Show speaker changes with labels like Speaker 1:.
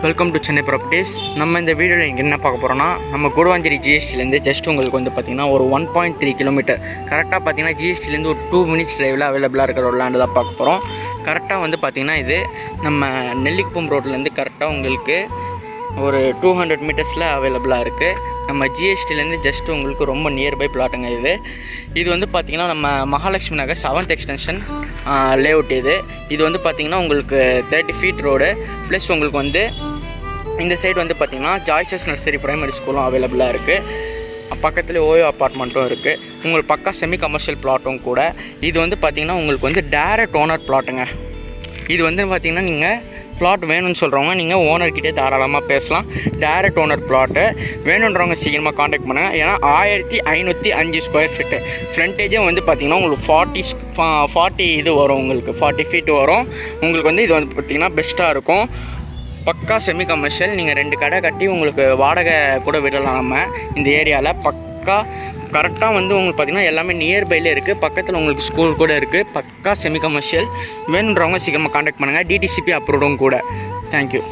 Speaker 1: Welcome to Chennai properties. நம்ம இந்த வீடியோவில் இங்கே என்ன பார்க்க போகிறோம்னா, நம்ம கூடுவாஞ்சேரி ஜிஎஸ்டிலேருந்து ஜஸ்ட் உங்களுக்கு வந்து பார்த்திங்கன்னா ஒரு 1.3 கிலோமீட்டர் கரெக்டாக பார்த்தீங்கன்னா ஜிஎஸ்டிலேருந்து ஒரு 2 மினிட்ஸ் டிரைவில் அவைலபிளாக இருக்கிற ஒரு லேண்டு தான் பார்க்க போகிறோம். கரெக்டாக வந்து பார்த்திங்கன்னா இது நம்ம நெல்லிக்குப்பம் ரோட்லேருந்து கரெக்டாக உங்களுக்கு ஒரு 200 மீட்டர்ஸில் அவைலபிளாக இருக்குது. நம்ம ஜிஎஸ்டிலேருந்து ஜஸ்ட் உங்களுக்கு ரொம்ப நியர்பை பிளாட்டுங்க இது வந்து பார்த்திங்கன்னா நம்ம மகாலட்சுமி நகர் 7th எக்ஸ்டென்ஷன் லேஅவுட் இது வந்து பார்த்திங்கன்னா உங்களுக்கு 30 ஃபீட் ரோடு ப்ளஸ் உங்களுக்கு வந்து இந்த சைடு வந்து பார்த்திங்கன்னா ஜாய்ஸஸ் நர்சரி பிரைமரி ஸ்கூலும் அவைலபிளாக இருக்குது. பக்கத்தில் ஓயோ அப்பார்ட்மெண்ட்டும் இருக்குது. உங்களுக்கு பக்கா செமி கமர்ஷியல் பிளாட்டும் கூட. இது வந்து பார்த்திங்கன்னா உங்களுக்கு வந்து டேரக்ட் ஓனர் பிளாட்டுங்க. இது வந்து பார்த்திங்கன்னா நீங்கள் பிளாட் வேணும்னு சொல்கிறவங்க நீங்கள் ஓனர்கிட்டே தாராளமாக பேசலாம். டேரக்ட் ஓனர் பிளாட்டு வேணுன்றவங்க சீக்கிரமாக காண்டாக்ட் பண்ணுங்கள். ஏன்னா 1505 ஸ்கொயர் ஃபீட்டு ஃப்ரண்டேஜே வந்து பார்த்திங்கன்னா உங்களுக்கு 40 இது வரும். உங்களுக்கு 40 ஃபீட் வரும். உங்களுக்கு வந்து இது வந்து பார்த்திங்கன்னா பெஸ்ட்டாக இருக்கும். பக்கா செமி கமர்ஷியல். நீங்கள் 2 கடை கட்டி உங்களுக்கு வாடகை கூட விடலாம். நம்ம இந்த ஏரியாவில் பக்கா கரெக்டாக வந்து உங்களுக்கு பார்த்திங்கன்னா எல்லாமே நியர்பையில் இருக்குது. பக்கத்தில் உங்களுக்கு ஸ்கூல் கூட இருக்குது. பக்கா செமி கமர்ஷியல். வேணுன்றவங்க சீக்கிரமாக காண்டாக்ட் பண்ணுங்கள். டிடிசிபி அப்ரூவ்டும் கூட. தேங்க்யூ.